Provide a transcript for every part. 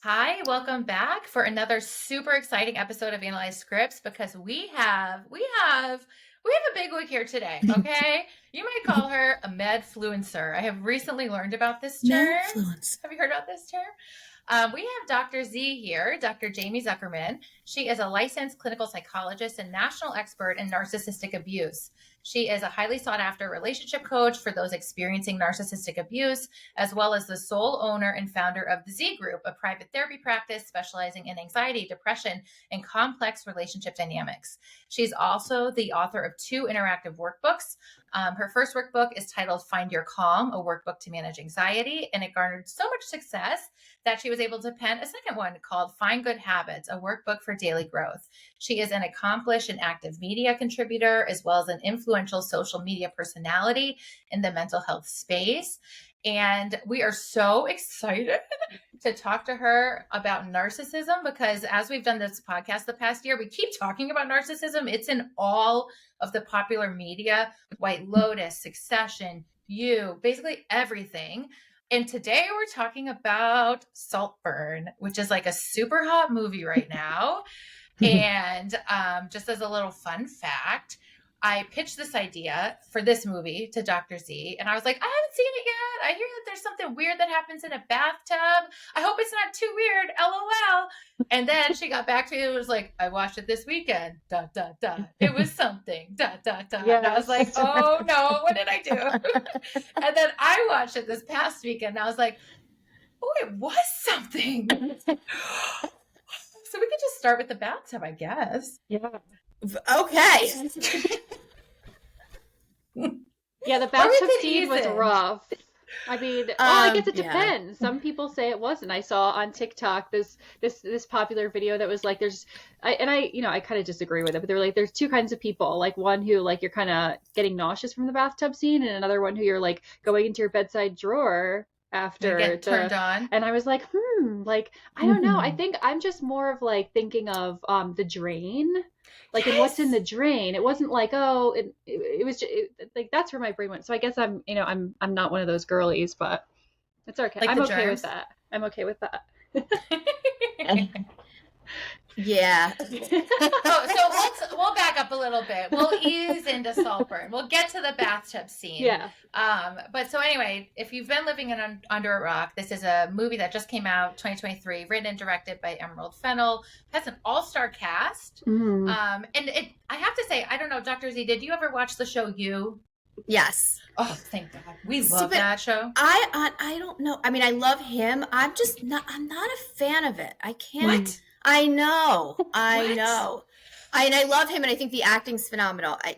Hi, welcome back for another super exciting episode of Analyze Scripts because we have a big wig here today, okay? You might call her a medfluencer. I have recently learned about this term. Medfluence. Have you heard about this term? We have Dr. Z here, Dr. Jaime Zuckerman. She is a licensed clinical psychologist and national expert in narcissistic abuse. She is a highly sought after relationship coach for those experiencing narcissistic abuse, as well as the sole owner and founder of the Z Group, a private therapy practice specializing in anxiety, depression, and complex relationship dynamics. She's also the author of 2 interactive workbooks. Her first workbook is titled Find Your Calm, a workbook to manage anxiety, and it garnered so much success that she was able to pen a second one called Find Good Habits, a workbook for daily growth. She is an accomplished and active media contributor, as well as an influential social media personality in the mental health space. And we are so excited to talk to her about narcissism because as we've done this podcast the past year, we keep talking about narcissism. It's in all of the popular media, White Lotus, Succession, You, basically everything. And today we're talking about Saltburn, which is like a super hot movie right now. And just as a little fun fact, I pitched this idea for this movie to Dr. Z, and I was like, I haven't seen it yet. I hear that there's something weird that happens in a bathtub. I hope it's not too weird, LOL. And then she got back to me and was like, I watched it this weekend, ... It was something, ... Yes. And I was like, oh no, what did I do? And then I watched it this past weekend, and I was like, oh, it was something. So we could just start with the bathtub, I guess. Yeah. Okay. Yeah, the bathtub scene was rough. I mean, I guess it depends. Some people say it wasn't. I saw on TikTok this popular video that was like, I kind of disagree with it, but they were like, there's 2 kinds of people. Like one who like you're kind of getting nauseous from the bathtub scene, and another one who you're like going into your bedside drawer after get turned on. And I was like, like I don't know. I think I'm just more of like thinking of the drain. Like, and what's in the drain? It wasn't like, oh, it was just, like, that's where my brain went. So I guess I'm not one of those girlies, but it's okay. Like I'm okay with that. I'm okay with that. Yeah. So we'll back up a little bit. We'll ease into Saltburn. We'll get to the bathtub scene. Yeah. But so anyway, if you've been living under a rock, this is a movie that just came out 2023, written and directed by Emerald Fennell. Has an all-star cast. Mm-hmm. And I have to say, I don't know, Dr. Z, did you ever watch the show You? Yes. Oh, thank God. We love that show. I don't know. I mean, I love him. I'm not a fan of it. I can't. What? I know. I know. I love him, and I think the acting's phenomenal. I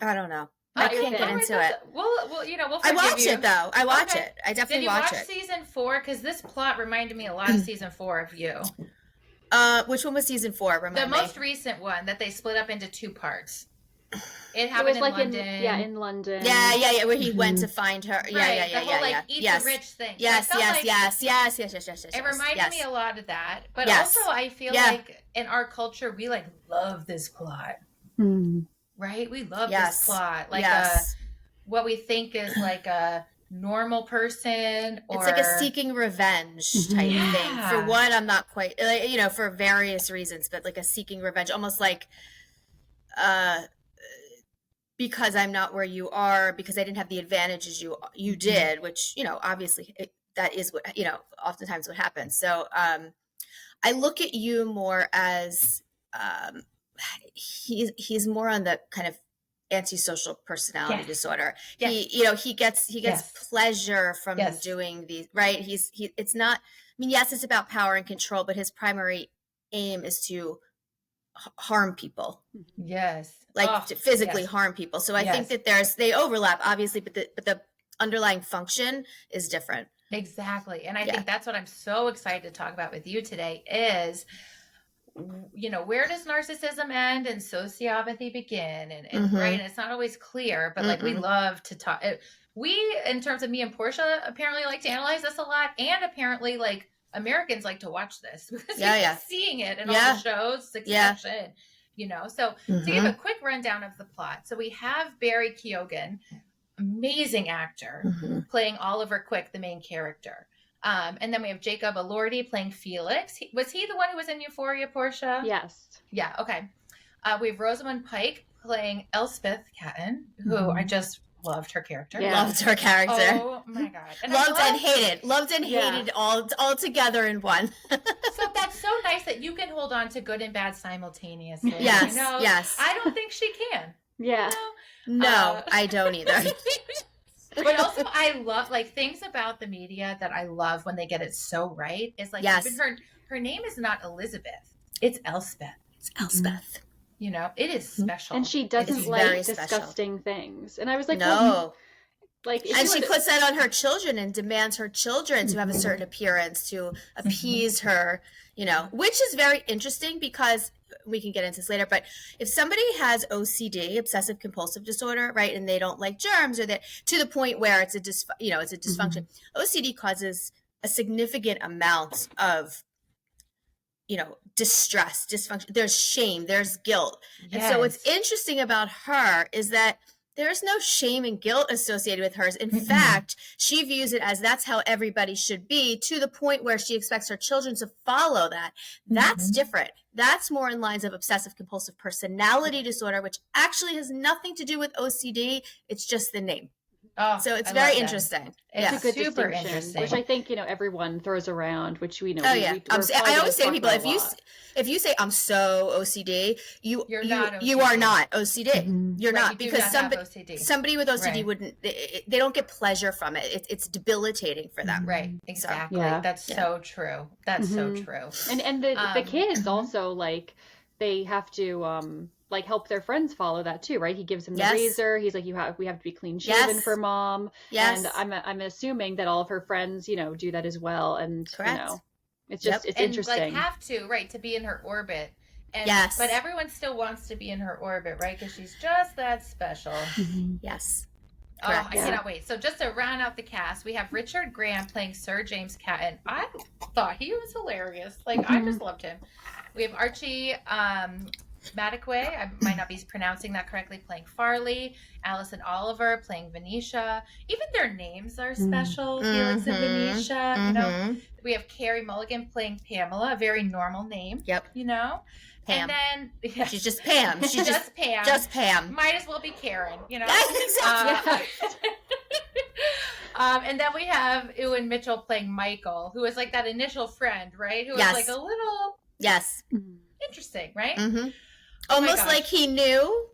don't know. I can't get into it. We'll I watch it though. I watch it. I definitely watch it. Did you watch season 4? Because this plot reminded me a lot of season 4 of You. Which one was season 4? Remind me. The most recent one that they split up into 2 parts. It happened in London. In London. Yeah, where he went to find her. Yeah. The whole, like, eat the rich thing. Yes. It reminded me a lot of that. But also I feel like in our culture, we like love this plot. Right? We love this plot. Like what we think is like a normal person, or it's like a seeking revenge type thing. For what, I'm not quite, for various reasons, but like a seeking revenge, almost like, because I'm not where you are, because I didn't have the advantages you did, which, obviously that is what, oftentimes what happens. So, I look at You more as, he's more on the kind of antisocial personality disorder. Yes. He gets pleasure from doing these, right? It's not, I mean, yes, it's about power and control, but his primary aim is to harm people. Yes. Like to physically harm people. So I think that they overlap obviously, but the underlying function is different. Exactly. And I think that's what I'm so excited to talk about with you today is, where does narcissism end and sociopathy begin? And right. And it's not always clear, but like we love to talk. We, in terms of me and Portia, apparently like to analyze this a lot. And apparently like Americans like to watch this because we're seeing it in all the shows, Succession, So to give a quick rundown of the plot. So we have Barry Keoghan, amazing actor, playing Oliver Quick, the main character. And then we have Jacob Elordi playing Felix. Was he the one who was in Euphoria, Portia? Yes. Yeah, okay. We have Rosamund Pike playing Elspeth Catton, who I just loved her character. Yeah. Loved her character. Oh my God. And loved and hated. Loved and hated all together in one. So that's so nice that you can hold on to good and bad simultaneously. Yes, you know? yes. I don't think she can. Yeah. You know? No, I don't either. But also I love, like, things about the media that I love when they get it so right is like, even her name is not Elizabeth. It's Elspeth. It's Elspeth. You know, it is special. And she doesn't like disgusting things. And I was like, no. Well, like, and she puts that on her children and demands her children to have a certain appearance to appease her, you know, which is very interesting because we can get into this later. But if somebody has OCD, obsessive compulsive disorder, right, and they don't like germs, or that to the point where it's a it's a dysfunction, OCD causes a significant amount of, you know, distress, dysfunction. There's shame, there's guilt. Yes. And so what's interesting about her is that there's no shame and guilt associated with hers. In fact, she views it as that's how everybody should be, to the point where she expects her children to follow that. That's different. That's more in lines of obsessive compulsive personality disorder, which actually has nothing to do with OCD. It's just the name. Oh, so it's very interesting. It's a good super distinction, interesting, which I think, you know, everyone throws around, which we know. Oh yeah, I always say to people, if you say I'm so OCD, you're not OCD. You are not OCD. You're not, because somebody with OCD wouldn't. They don't get pleasure from it. It's debilitating for them. Right. Exactly. So, that's so true. That's so true. And the kids also, like, they have to like help their friends follow that too, right? He gives him the razor. He's like, we have to be clean shaven for mom. Yes. And I'm assuming that all of her friends, you know, do that as well. And you know, it's just it's interesting. And like have to, right, to be in her orbit. And, but everyone still wants to be in her orbit, right? Because she's just that special. Yes. Correct. I cannot wait. So just to round out the cast, we have Richard Graham playing Sir James Catton. I thought he was hilarious. Like, I just loved him. We have Archie Madekwe, I might not be pronouncing that correctly, playing Farleigh. Alison Oliver playing Venetia. Even their names are special. Felix and Venetia. You know, we have Carey Mulligan playing Pamela, a very normal name. Yep. You know, Pam. And then she's just Pam. She's just Pam. Just Pam. Might as well be Karen. You know. Exactly. And then we have Ewan Mitchell playing Michael, who is like that initial friend, right? Who is like a little interesting, right? Almost like he knew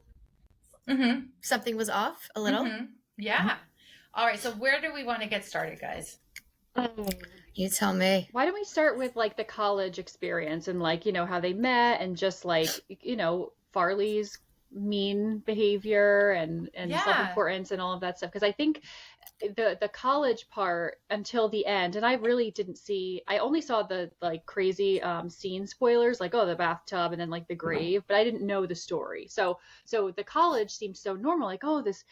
something was off a little. Yeah. All right. So where do we want to get started, guys? You tell me. Why don't we start with like the college experience and like, you know, how they met and just like, you know, Farleigh's mean behavior and self-importance and all of that stuff. Because I think the college part until the end, and I really didn't see, I only saw the like crazy scene spoilers, like, oh, the bathtub and then like the grave, but I didn't know the story. So the college seemed so normal, like, oh, this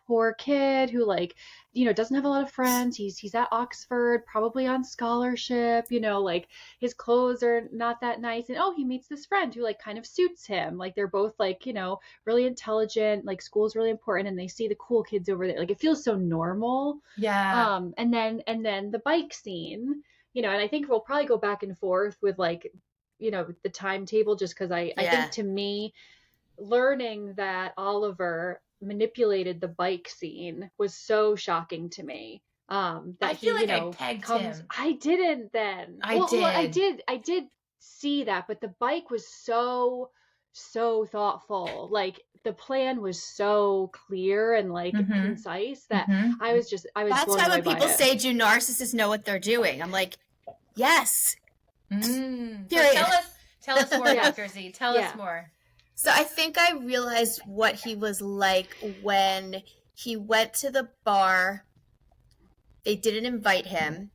poor kid who, like, you know, doesn't have a lot of friends. He's at Oxford, probably on scholarship, you know, like his clothes are not that nice. And he meets this friend who like kind of suits him. Like they're both like, you know, really intelligent, like school's really important, and they see the cool kids over there. Like it feels so normal. Yeah. And then the bike scene, you know, and I think we'll probably go back and forth with like, you know, the timetable, just because I think to me, learning that Oliver manipulated the bike scene was so shocking to me. That I feel like I pegged him. I didn't then. I did see that, but the bike was so thoughtful. Like the plan was so clear and like concise that I was That's blown why away when people say, do narcissists know what they're doing? I'm like, yes. So tell us more, Dr. Z. Tell us more. So I think I realized what he was like when he went to the bar. They didn't invite him.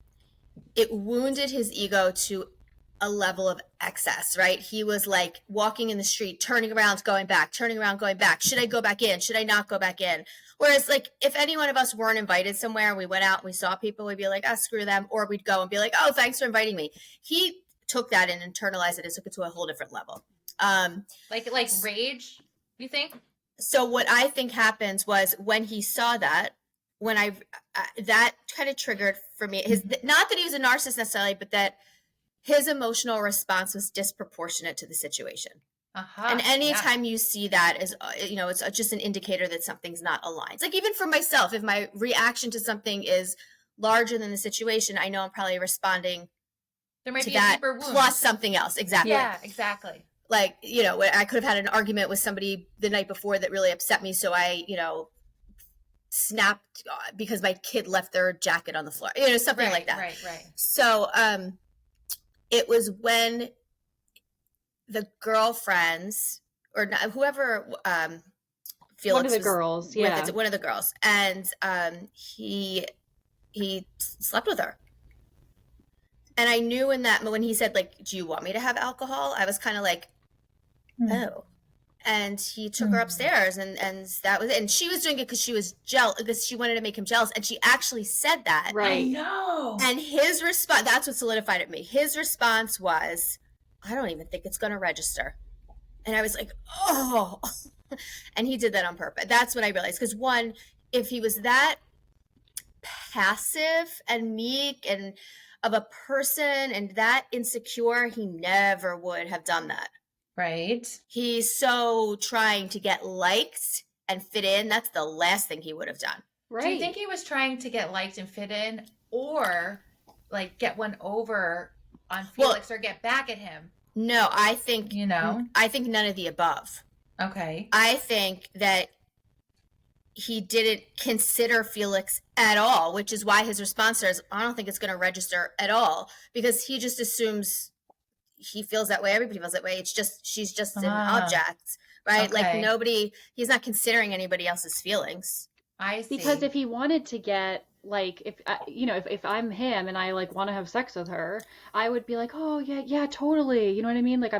It wounded his ego to a level of excess, right? He was like walking in the street, turning around, going back, turning around, going back. Should I go back in? Should I not go back in? Whereas like if any one of us weren't invited somewhere and we went out and we saw people, we'd be like, screw them. Or we'd go and be like, oh, thanks for inviting me. He took that and internalized it and took it to a whole different level. Like rage, you think? So what I think happens was when he saw that, when that kind of triggered for me not that he was a narcissist necessarily, but that his emotional response was disproportionate to the situation. And anytime you see that, is it's just an indicator that something's not aligned. Like, even for myself, if my reaction to something is larger than the situation, I know I'm probably responding there might to be that a deeper wound. plus something else. Exactly. Yeah, exactly. Like, I could have had an argument with somebody the night before that really upset me, so I snapped because my kid left their jacket on the floor, something like that. Right. So it was when the girlfriends or whoever Felix one of the girls, one of the girls, and he slept with her. And I knew when he said, like, do you want me to have alcohol? I was kind of like, oh. And he took her upstairs, and that was it. And she was doing it because she was jealous, because she wanted to make him jealous. And she actually said that. Right. I know. And his response, that's what solidified it me. His response was, I don't even think it's going to register. And I was like, oh. And he did that on purpose. That's what I realized. Because one, if he was that passive and meek and of a person and that insecure, he never would have done that. Right. He's so trying to get liked and fit in. That's the last thing he would have done. Right. Do you think he was trying to get liked and fit in, or like get one over on Felix, or get back at him? No, I think, I think none of the above. Okay. I think that he didn't consider Felix at all, which is why his response is, I don't think it's going to register at all, because he just assumes he feels that way. Everybody feels that way. It's just, she's just an object, right? Okay. Like he's not considering anybody else's feelings. I see. Because if he wanted to get, like, if I'm him and I like want to have sex with her, I would be like, oh yeah, totally. You know what I mean? Like,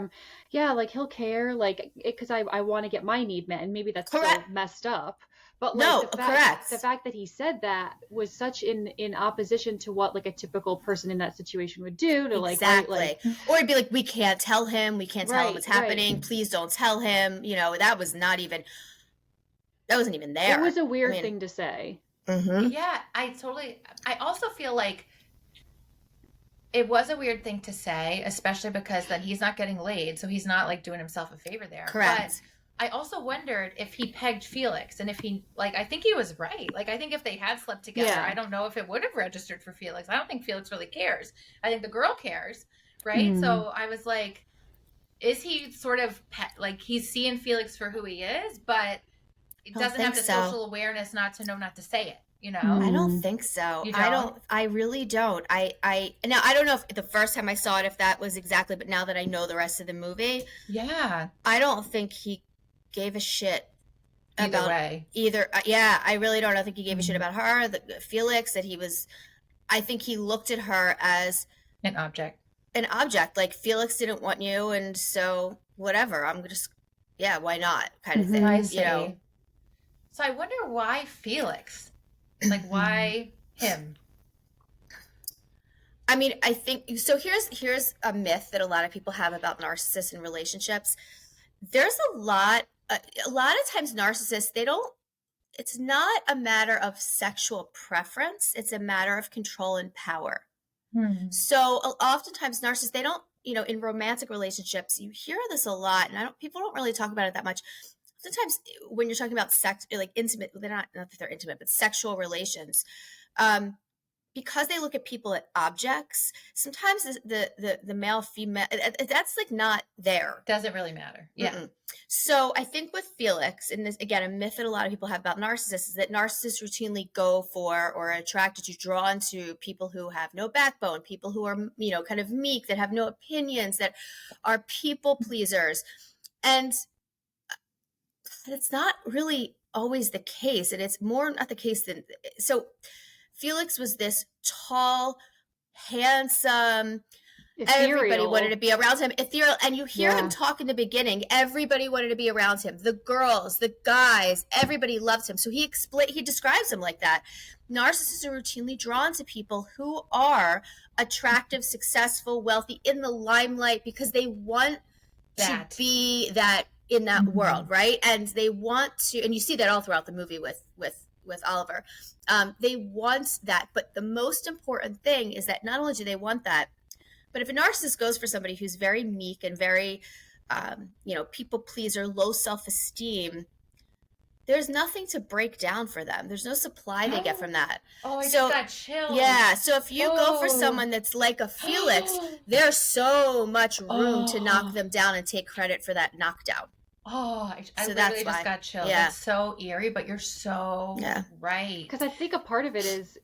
like he'll care, like, because I want to get my need met, and maybe that's so messed up. But like, the fact that he said that was such in opposition to what like a typical person in that situation would do to or it'd be like, we can't tell him what's happening. Please don't tell him. That wasn't even there. It was a weird thing to say. Mm-hmm. Yeah, I also feel like it was a weird thing to say, especially because then he's not getting laid, so he's not like doing himself a favor there. Correct. But I also wondered if he pegged Felix, and if he, like, I think he was right. Like, I think if they had slept together, I don't know if it would have registered for Felix. I don't think Felix really cares. I think the girl cares, right? So I was like, is he sort of, like, he's seeing Felix for who he is, but it doesn't have the social awareness not to know not to say it, I don't think so. You don't? I really don't. Now, I don't know if the first time I saw it, if that was exactly, but now that I know the rest of the movie, I don't think he gave a shit either way. I really don't. I think he gave a shit about her, Felix, I think he looked at her as an object. Like, Felix didn't want you, and so whatever, I'm just, why not, kind of thing. I see. So I wonder why Felix, like, why him? I mean, I think so. Here's a myth that a lot of people have about narcissists and relationships. There's a lot of times narcissists, it's not a matter of sexual preference. It's a matter of control and power. So oftentimes narcissists, they don't, in romantic relationships, you hear this a lot, and people don't really talk about it that much. Sometimes when you're talking about sex, like intimate, they're not that they're intimate, but sexual relations, because they look at people as objects, sometimes the male, female, that's like not there. Doesn't really matter. Yeah. Mm-mm. So I think with Felix, and this, again, a myth that a lot of people have about narcissists, is that narcissists routinely go for or are attracted to, drawn to people who have no backbone, people who are, kind of meek, that have no opinions, that are people pleasers. And it's not really always the case. And it's more not the case than, so Felix was this tall, handsome, ethereal. Everybody wanted to be around him, ethereal. And you hear him talk in the beginning. Everybody wanted to be around him. The girls, the guys, everybody loved him. So he describes him like that. Narcissists are routinely drawn to people who are attractive, successful, wealthy, in the limelight, because they want to be that in that world, right? And they want to, and you see that all throughout the movie with with Oliver. They want that, but the most important thing is that not only do they want that, but if a narcissist goes for somebody who's very meek and very, people pleaser, low self-esteem, there's nothing to break down for them. There's no supply they get from that. Oh, I just got chills. Yeah. So if you go for someone that's like a Felix, there's so much room to knock them down and take credit for that knockdown. Oh, I literally just got chills. Yeah. It's so eerie, but you're so right. Because I think a part of it is,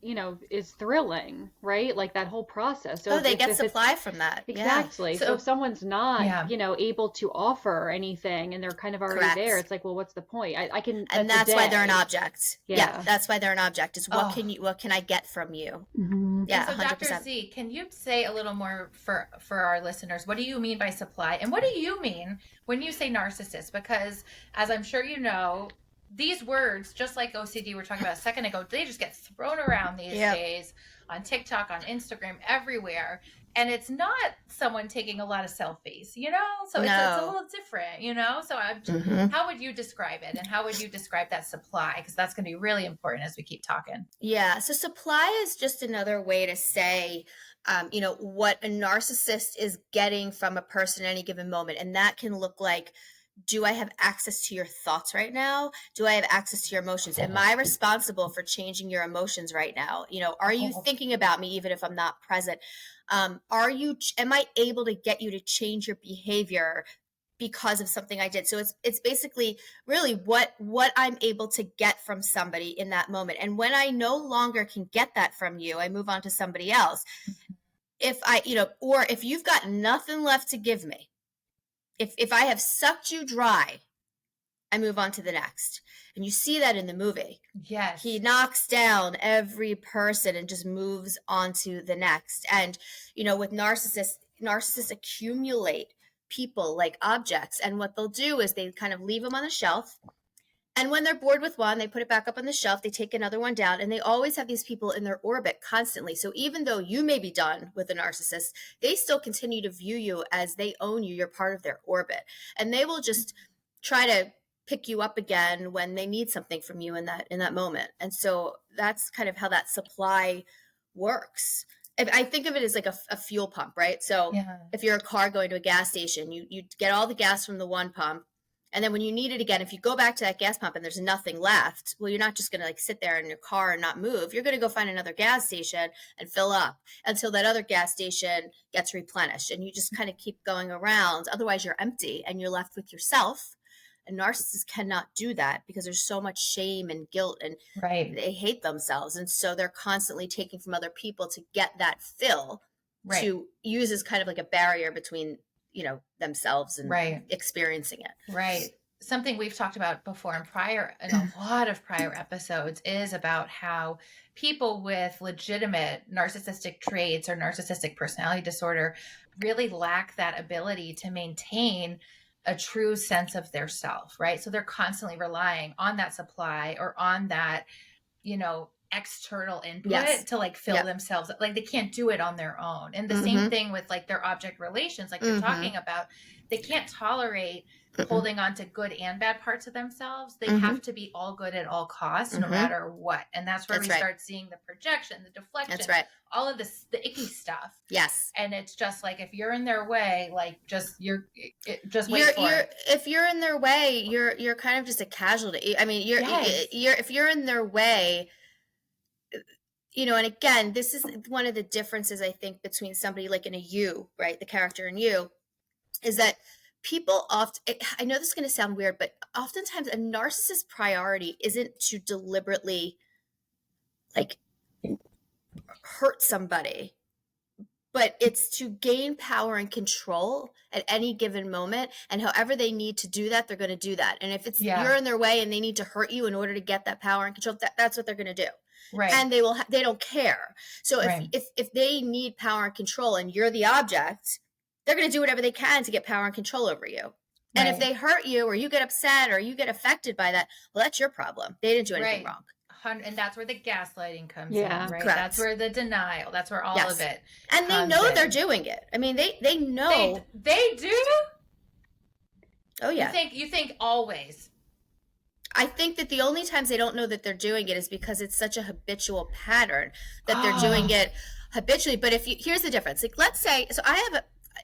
is thrilling, right? Like that whole process. So they get supply from that. Exactly. Yeah. So if someone's not, able to offer anything and they're kind of already there, it's like, well, what's the point? I can. And that's why they're an object. Yeah. That's why they're an object. Is what can I get from you? Mm-hmm. Yeah. So 100%. Dr. Z, can you say a little more for our listeners? What do you mean by supply, and what do you mean when you say narcissist? Because as I'm sure you know, these words, just like OCD we're talking about a second ago, they just get thrown around these days on TikTok, on Instagram, everywhere. And it's not someone taking a lot of selfies, So it's a little different, So how would you describe it? And how would you describe that supply? Because that's going to be really important as we keep talking. Yeah. So supply is just another way to say, what a narcissist is getting from a person at any given moment. And that can look like, do I have access to your thoughts right now? Do I have access to your emotions? Am I responsible for changing your emotions right now? Are you thinking about me even if I'm not present? Am I able to get you to change your behavior because of something I did? So it's basically really what I'm able to get from somebody in that moment. And when I no longer can get that from you, I move on to somebody else. If or if you've got nothing left to give me, if I have sucked you dry, I move on to the next. And you see that in the movie. Yes. He knocks down every person and just moves on to the next. And, with narcissists accumulate people like objects. And what they'll do is they kind of leave them on the shelf. And when they're bored with one, they put it back up on the shelf. They take another one down, and they always have these people in their orbit constantly. So even though you may be done with a narcissist, they still continue to view you as they own you. You're part of their orbit. And they will just try to pick you up again when they need something from you in that moment. And so that's kind of how that supply works. I think of it as like a fuel pump, right? So if you're a car going to a gas station, you get all the gas from the one pump. And then when you need it again, if you go back to that gas pump and there's nothing left, well, you're not just going to sit there in your car and not move. You're going to go find another gas station and fill up until that other gas station gets replenished. And you just kind of keep going around. Otherwise, you're empty and you're left with yourself. And narcissists cannot do that because there's so much shame and guilt and they hate themselves. And so they're constantly taking from other people to get that fill to use as kind of like a barrier between themselves and experiencing it. Right. Something we've talked about before in a lot of prior episodes is about how people with legitimate narcissistic traits or narcissistic personality disorder really lack that ability to maintain a true sense of their self, right? So they're constantly relying on that supply or on that, external input to like fill themselves. Like they can't do it on their own. And the same thing with like their object relations, like you're talking about, they can't tolerate holding on to good and bad parts of themselves. They have to be all good at all costs, no matter what. And that's where we start seeing the projection, the deflection, all of this, the icky stuff. Yes. And it's just like, if you're in their way, like just wait for it. If you're in their way, you're kind of just a casualty. I mean, if you're in their way, and again, this is one of the differences I think between somebody like in a you, right? The character in you is that people often, I know this is going to sound weird, but oftentimes a narcissist's priority isn't to deliberately like hurt somebody, but it's to gain power and control at any given moment. And however they need to do that, they're going to do that. And if it's you're in their way and they need to hurt you in order to get that power and control, that's what they're going to do. Right. And they don't care. So if they need power and control and you're the object, they're going to do whatever they can to get power and control over you. And if they hurt you or you get upset or you get affected by that, well, that's your problem. They didn't do anything wrong. And that's where the gaslighting comes in, right? Correct. That's where the denial, that's where all of it and they know they're doing it. I mean, they know. They do? Oh, yeah. You think always? I think that the only times they don't know that they're doing it is because it's such a habitual pattern that they're doing it habitually. But here's the difference. Like, let's say,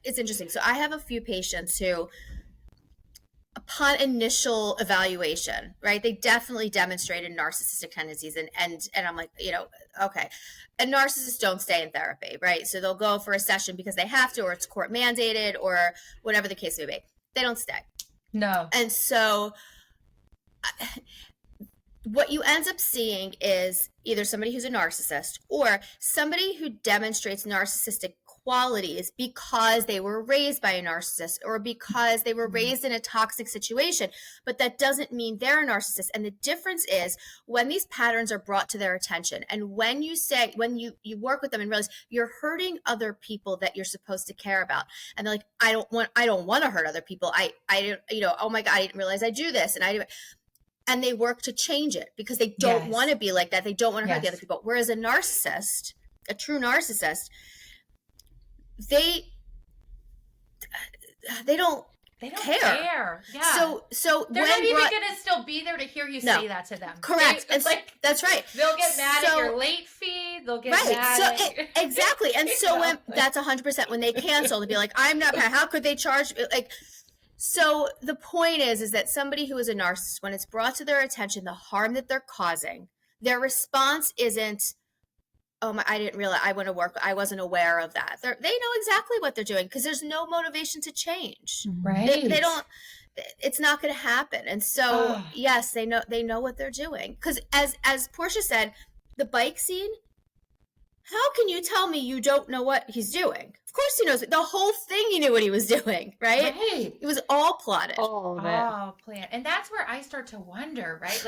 it's interesting. So I have a few patients who, upon initial evaluation, right, they definitely demonstrated narcissistic tendencies. And I'm like, okay. And narcissists don't stay in therapy, right? So they'll go for a session because they have to, or it's court mandated, or whatever the case may be. They don't stay. No. And so what you end up seeing is either somebody who's a narcissist or somebody who demonstrates narcissistic qualities because they were raised by a narcissist or because they were raised in a toxic situation, but that doesn't mean they're a narcissist. And the difference is when these patterns are brought to their attention, and when you work with them and realize you're hurting other people that you're supposed to care about, and they're like, I don't want to hurt other people. I oh my God, I didn't realize I do this, and they work to change it because they don't want to be like that. They don't want to hurt the other people. Whereas a narcissist, a true narcissist, they don't care. Yeah. So they're not even going to still be there to hear you say that to them. Correct. That's right. They'll get mad at your late fee. They'll get mad. Exactly. And so when that's 100% when they cancel, they'll be like, I'm not. How could they charge? Like. So the point is that somebody who is a narcissist, when it's brought to their attention, the harm that they're causing, their response isn't, oh, I didn't realize I wasn't aware of that. They know exactly what they're doing because there's no motivation to change. Right. They don't, it's not going to happen. And so, yes, they know what they're doing. Because as Portia said, the bike scene, how can you tell me you don't know what he's doing? Of course he knows. The whole thing he knew what he was doing, right? It was all plotted. All of it. All planned. And that's where I start to wonder, right?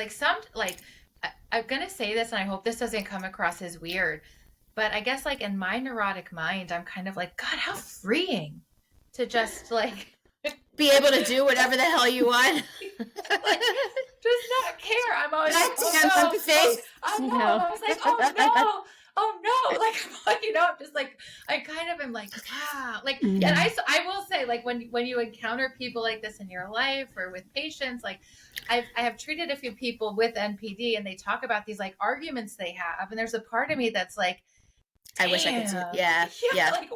I'm going to say this, and I hope this doesn't come across as weird, but I guess like in my neurotic mind, I'm kind of like, God, how freeing to just like be able to do whatever the hell you want. Just not care. I'm always like, I was like, oh no, like, I'm just like, I kind of am like, and I will say, like, when you encounter people like this in your life or with patients, like, I have treated a few people with NPD, and they talk about these like arguments they have, and there's a part of me that's like, I wish I could do.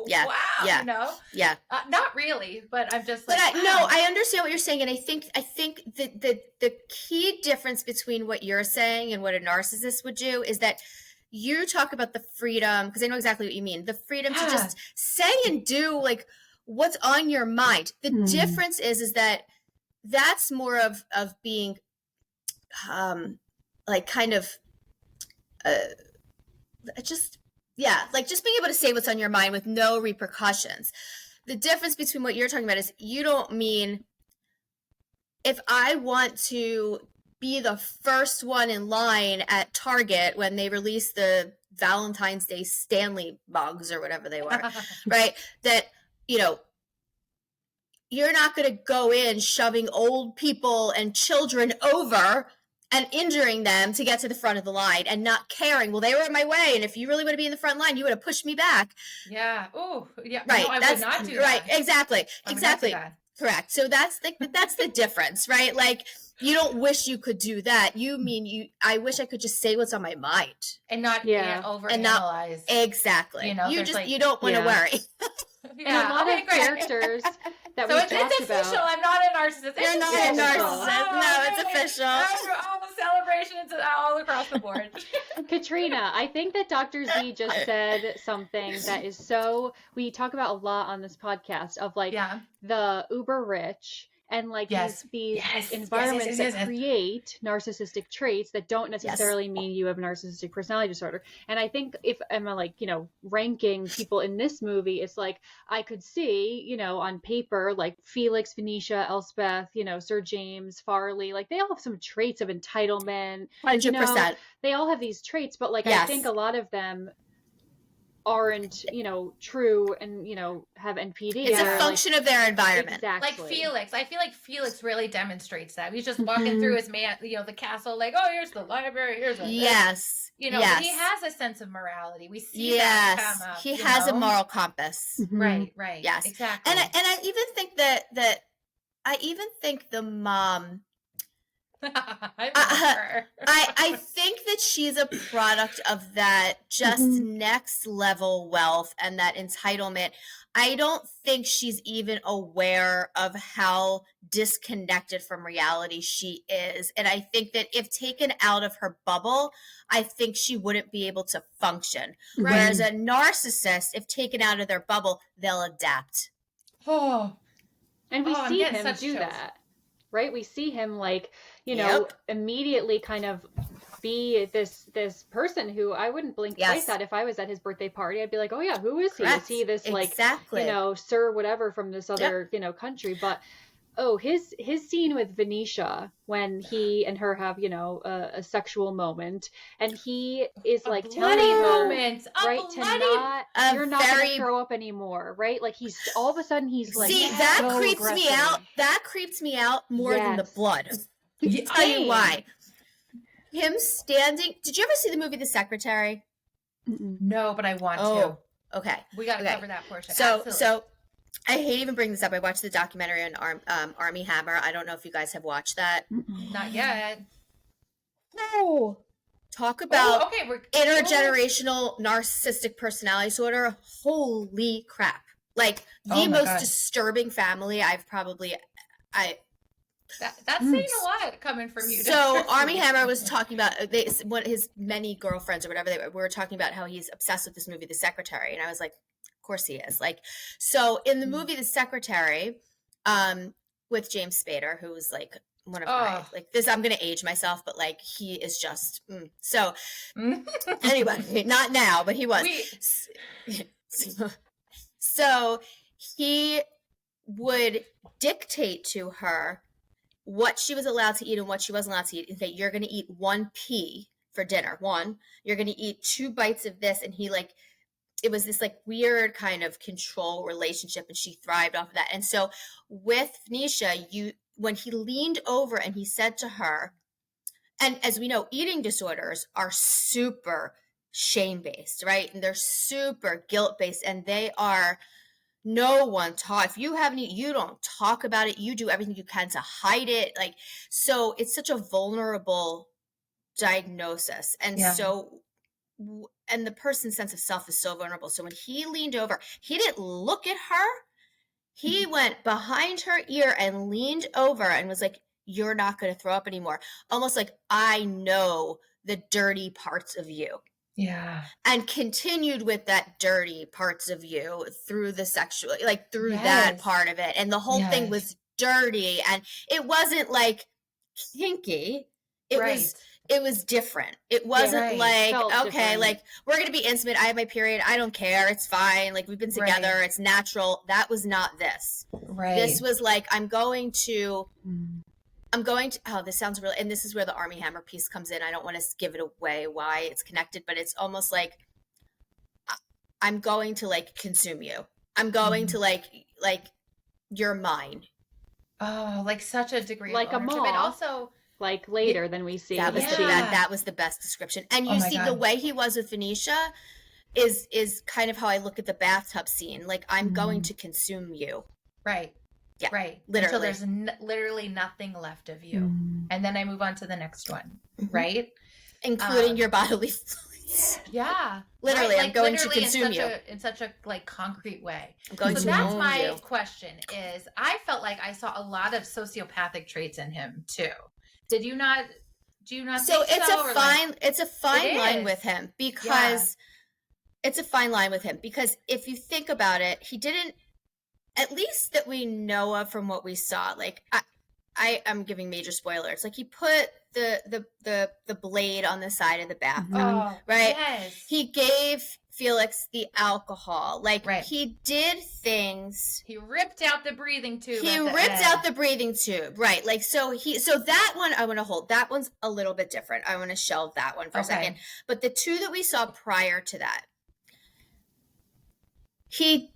Wow, not really, but I'm just like, but I understand what you're saying, and I think the key difference between what you're saying and what a narcissist would do is that you talk about the freedom, because I know exactly what you mean, the freedom to just say and do like what's on your mind. The difference is that that's more of being like kind of just being able to say what's on your mind with no repercussions. The difference between what you're talking about is you don't mean, if I want to be the first one in line at Target when they release the Valentine's Day Stanley mugs or whatever they were, right? That, you're not going to go in shoving old people and children over and injuring them to get to the front of the line and not caring. Well, they were in my way, and if you really want to be in the front line, you would have pushed me back. Yeah. Oh, yeah. Right. No, I would not do that. Right. Exactly. Correct. So that's the difference, right? Like, you don't wish you could do that. You mean I wish I could just say what's on my mind and not overanalyze. Exactly. You don't want to worry. And a lot of characters that we talked about. It's official. I'm not a narcissist. You're not a narcissist. No, it's official. All the celebrations all across the board. Katrina, I think that Dr. Z just said something that is we talk about a lot on this podcast of like the uber rich and like these environments that create narcissistic traits that don't necessarily mean you have narcissistic personality disorder. And I think if I'm like, ranking people in this movie, it's like I could see, on paper, like Felix, Venetia, Elspeth, Sir James, Farleigh, like they all have some traits of entitlement. 100%. They all have these traits, but like I think a lot of them aren't, true and, have NPD. It's a function of their environment. Exactly. Like Felix. I feel like Felix really demonstrates that. He's just walking through his the castle like, oh, here's the library, here's a... Yes. But he has a sense of morality. We see that come up. He has a moral compass. Right. Yes. Exactly. And I even think that the mom, I love her. I think that she's a product of that just next level wealth and that entitlement. I don't think she's even aware of how disconnected from reality she is. And I think that if taken out of her bubble, I think she wouldn't be able to function. Right. Whereas a narcissist, if taken out of their bubble, they'll adapt. Oh. And we see him do that, right? We see him like, you know, immediately kind of be this person who I wouldn't blink twice at if I was at his birthday party. I'd be like, oh yeah, who is he? Is he this like, you know, sir whatever from this other, you know, country? But his scene with Venetia when he and her have, you know, a sexual moment, and he is like telling her, right, you're not going to throw up anymore, right? Like he's all of a sudden he's like, that creeps me out. That creeps me out more than the blood. I'll tell you why. Him standing. Did you ever see the movie The Secretary? No, but I want to. Okay, we got to cover that portion. So I hate even bringing this up. I watched the documentary on Armie Hammer. I don't know if you guys have watched that. Not yet. No. Talk about intergenerational narcissistic personality disorder. Holy crap! Like the most disturbing family I've probably. That's saying a lot coming from you. So Armie Hammer was talking about his many girlfriends or whatever they were talking about how he's obsessed with this movie, The Secretary, and I was like, of course he is. Like, so in the movie The Secretary, with James Spader, who was like one of my like this. I'm gonna age myself, but like he is just so. Anyway, not now, but he was. So he would dictate to her what she was allowed to eat and what she wasn't allowed to eat. That you're going to eat 1 pea for dinner. You're going to eat 2 bites of this. And he like, it was this like weird kind of control relationship, and she thrived off of that. And so with Venetia, when he leaned over and he said to her, and as we know, eating disorders are super shame-based, right? And they're super guilt-based, and they are no one taught. If you haven't, you don't talk about it. You do everything you can to hide it. Like, so it's such a vulnerable diagnosis. And so, and the person's sense of self is so vulnerable. So when he leaned over, he didn't look at her. He went behind her ear and leaned over and was like, you're not going to throw up anymore. Almost like, I know the dirty parts of you. Yeah. And continued with that dirty parts of you through the sexual, like through that part of it. And the whole thing was dirty, and it wasn't like kinky. It was different. It wasn't like, okay, different. Like we're going to be intimate. I have my period. I don't care. It's fine. Like we've been together. It's natural. That was not this. Right. This was like, I'm going to, this sounds really, and this is where the Armie Hammer piece comes in. I don't want to give it away why it's connected, but it's almost like, I'm going to like consume you. I'm going to like you're mine. Oh, like such a degree like of ownership. A moth. And also like later than we see. That was the best description. And you see the way he was with Venetia is kind of how I look at the bathtub scene. Like I'm going to consume you. Right. Yeah, right. Literally. Until there's literally nothing left of you. And then I move on to the next one, right? Including your bodily fluids. Yeah. Literally, right? I'm going to consume you. In such a like concrete way. I'm going to that's own my you. question is, I felt like I saw a lot of sociopathic traits in him too. Did you not? Do you not so think it's a fine line with him because it's a fine line with him because if you think about it, he didn't, at least that we know of from what we saw, like I am giving major spoilers. Like he put the blade on the side of the bathtub, right? Yes. He gave Felix the alcohol. Like he did things. He ripped out the breathing tube. Right. Like so that one I want to hold. That one's a little bit different. I want to shelve that one for a second. But the two that we saw prior to that, he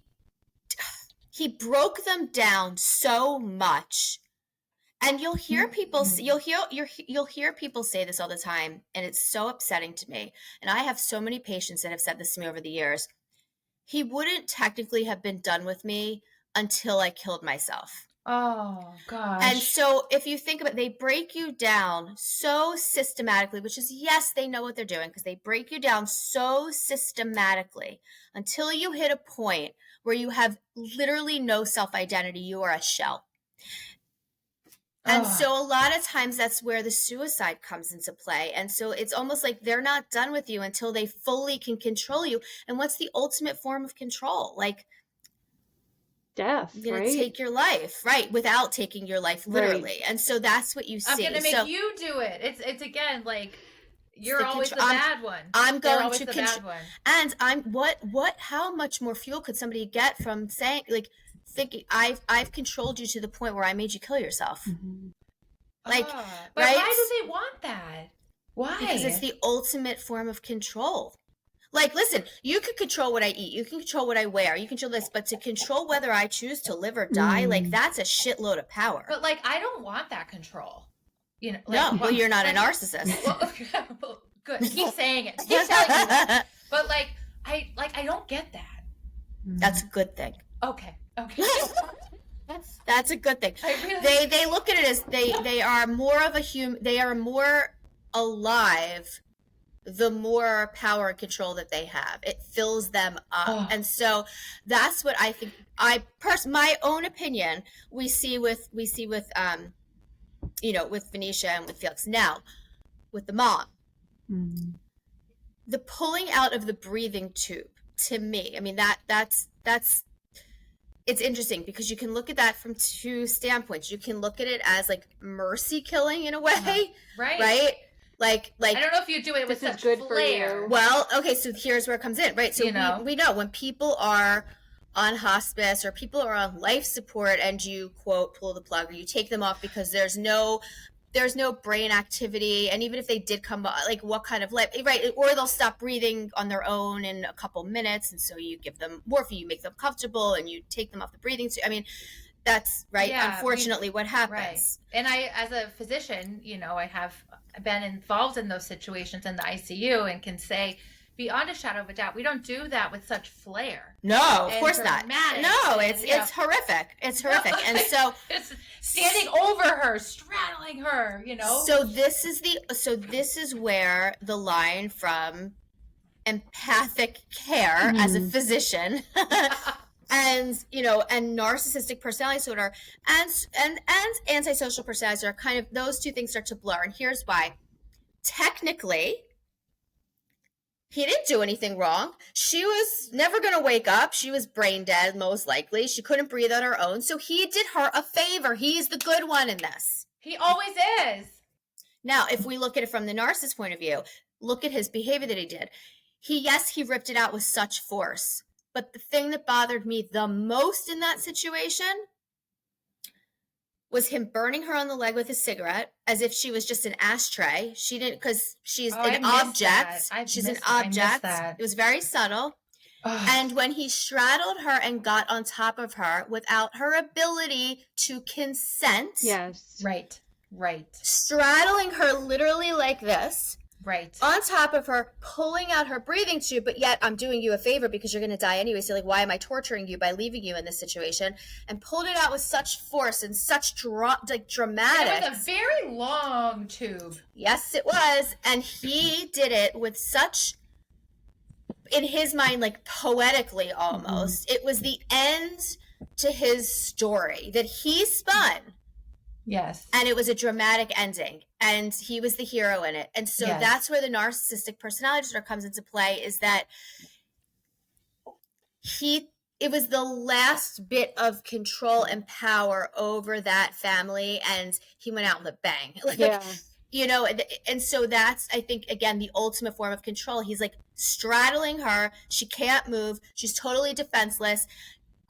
broke them down so much. And you'll hear people you'll hear people say this all the time, and it's so upsetting to me. And I have so many patients that have said this to me over the years. He wouldn't technically have been done with me until I killed myself. Oh, gosh. And so if you think about it, they break you down so systematically, which is, yes, they know what they're doing because they break you down so systematically until you hit a point where you have literally no self-identity. You are a shell. And so a lot of times that's where the suicide comes into play. And so it's almost like they're not done with you until they fully can control you. And what's the ultimate form of control? Like, death, I'm gonna right? take your life, right? Without taking your life, literally. Right. And so that's what you see. I'm gonna make you do it. It's again like you're always the bad one. I'm going to control. And I'm how much more fuel could somebody get from saying, like, thinking I've controlled you to the point where I made you kill yourself. Like, but right? why do they want that? Why? Because it's the ultimate form of control. Like, listen, you can control what I eat. You can control what I wear. You control this. But to control whether I choose to live or die, like, that's a shitload of power. But, like, I don't want that control. You know, like, no, well, you're not a narcissist. Well, good. Keep saying it. Keep telling me that. But, like, I don't get that. That's a good thing. Okay. That's a good thing. Really... They look at it as they are more of a human. They are more alive the more power and control that they have. It fills them up. And so that's what I think my own opinion we see with you know, with Venetia and with Felix. Now with the mom, the pulling out of the breathing tube, to me, I mean, that's it's interesting because you can look at that from two standpoints. You can look at it as like mercy killing in a way, right? Like I don't know if you do it with such good flair. for you. Well, okay, so here's where it comes in, right? So we know when people are on hospice or people are on life support and you, quote, pull the plug or you take them off because there's no brain activity, and even if they did come, like, what kind of life, right? Or they'll stop breathing on their own in a couple minutes, and so you give them morphine, you make them comfortable, and you take them off the breathing. I mean, that's right. Yeah, unfortunately, what happens. Right. And I, as a physician, you know, I have been involved in those situations in the ICU and can say, beyond a shadow of a doubt, we don't do that with such flair. No, of course not. No, it's horrific. It's horrific. And so it's standing over her, straddling her, you know. So this is where the line from empathic care as a physician and, you know, and narcissistic personality disorder and antisocial personality disorder, kind of those two things start to blur. And here's why. Technically, he didn't do anything wrong. She was never going to wake up. She was brain dead, most likely. She couldn't breathe on her own. So he did her a favor. He's the good one in this. He always is. Now, if we look at it from the narcissist point of view, look at his behavior that he did. He ripped it out with such force. But the thing that bothered me the most in that situation was him burning her on the leg with a cigarette as if she was just an ashtray. She didn't, because she's an object. She's an object. It was very subtle. And when he straddled her and got on top of her without her ability to consent. Yes. Right. Straddling her literally like this. Right. On top of her, pulling out her breathing tube, but yet I'm doing you a favor because you're going to die anyway. So, like, why am I torturing you by leaving you in this situation? And pulled it out with such force and such dramatic. It was a very long tube. Yes, it was. And he did it with such, in his mind, like poetically almost. It was the end to his story that he spun. Yes. And it was a dramatic ending. And he was the hero in it. And so that's where the narcissistic personality disorder comes into play, is that it was the last bit of control and power over that family. And he went out with a bang. You know, and so that's, I think, again, the ultimate form of control. He's like straddling her. She can't move. She's totally defenseless.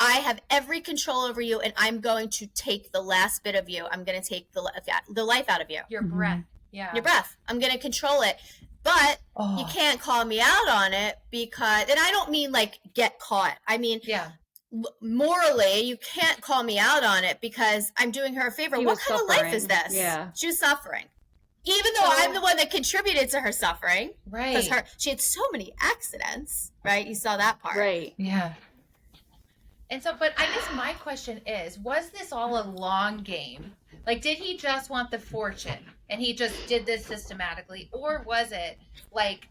I have every control over you, and I'm going to take the last bit of you. I'm going to take the life out of you. Your breath. Yeah. Your breath. I'm going to control it. But you can't call me out on it because, and I don't mean like get caught. I mean, morally, you can't call me out on it because I'm doing her a favor. What kind of life is this? Yeah. She was suffering. Even though I'm the one that contributed to her suffering. Right. Because she had so many accidents, right? You saw that part. Right. Yeah. And so, but I guess my question is, was this all a long game? Like, did he just want the fortune and he just did this systematically? Or was it like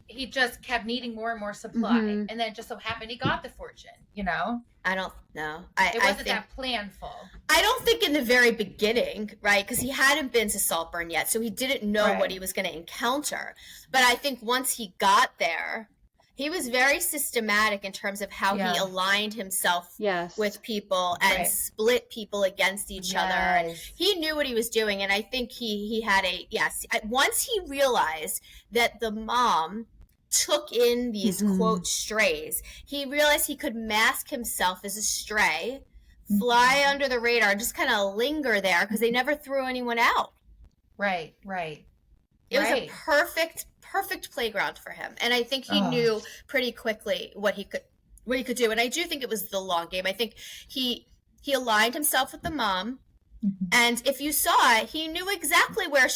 he just kept needing more and more supply and then it just so happened he got the fortune, you know? I don't know. It wasn't that planful. I don't think in the very beginning, right? Because he hadn't been to Saltburn yet, so he didn't know what he was going to encounter. But I think once he got there, he was very systematic in terms of how he aligned himself with people and split people against each other. And he knew what he was doing. And I think he had once he realized that the mom took in these quote strays, he realized he could mask himself as a stray, fly under the radar, just kind of linger there because they never threw anyone out. Right. It was a perfect playground for him. And I think he knew pretty quickly what he could do. And I do think it was the long game. I think he aligned himself with the mom. And if you saw it, he knew exactly where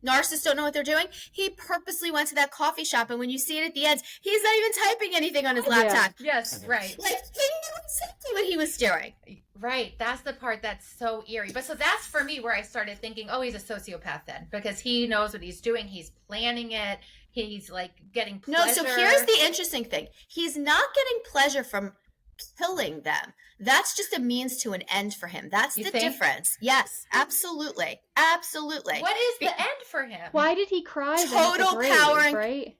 narcissists don't know what they're doing. He purposely went to that coffee shop, and when you see it at the end, he's not even typing anything on his laptop. Yes, right. Like, he knew exactly what he was doing. Right. That's the part that's so eerie. But so that's for me where I started thinking, oh, he's a sociopath then, because he knows what he's doing. He's planning it. He's like getting pleasure. No, so here's the interesting thing. He's not getting pleasure from killing them. That's just a means to an end for him. That's the difference. Yes, absolutely. Absolutely. What is the end for him? Why did he cry? Total power, right?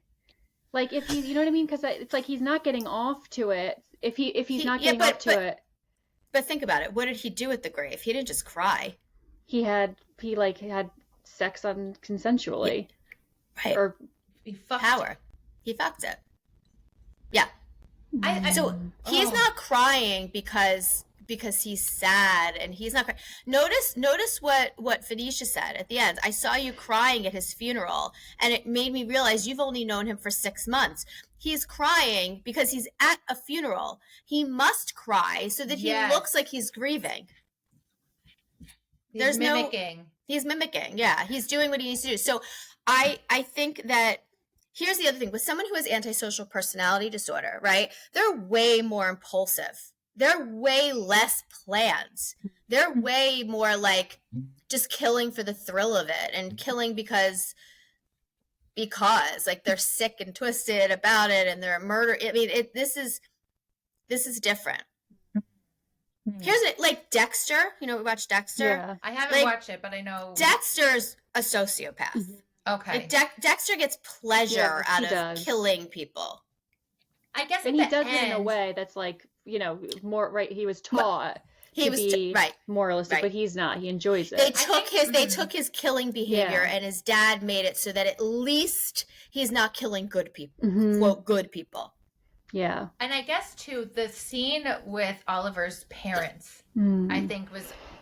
Like if he, you know what I mean? Because it's like he's not getting off to it. If he's not getting off to it. But think about it. What did he do at the grave? He didn't just cry. He had sex consensually. Right. Or he fucked power. He fucked it. Yeah. So he's not crying because he's sad, and he's not crying. Notice what Venetia said at the end. I saw you crying at his funeral, and it made me realize you've only known him for 6 months. He's crying because he's at a funeral. He must cry so that he looks like he's grieving. He's mimicking. He's mimicking. Yeah, he's doing what he needs to do. So I think that. Here's the other thing. With someone who has antisocial personality disorder, right? They're way more impulsive. They're way less planned. They're way more like just killing for the thrill of it and killing because like they're sick and twisted about it and they're a murder. I mean, this is different. Here's it, like Dexter. You know, we watched Dexter. Yeah. I haven't watched it, but I know Dexter's a sociopath. Okay. Dexter gets pleasure out of killing people. I guess, and he does it in a way that's like, you know, more right. He was taught to be moralistic, but he's not. He enjoys it. They took his killing behavior, and his dad made it so that at least he's not killing good people. Quote, good people. Yeah. And I guess too, the scene with Oliver's parents, I think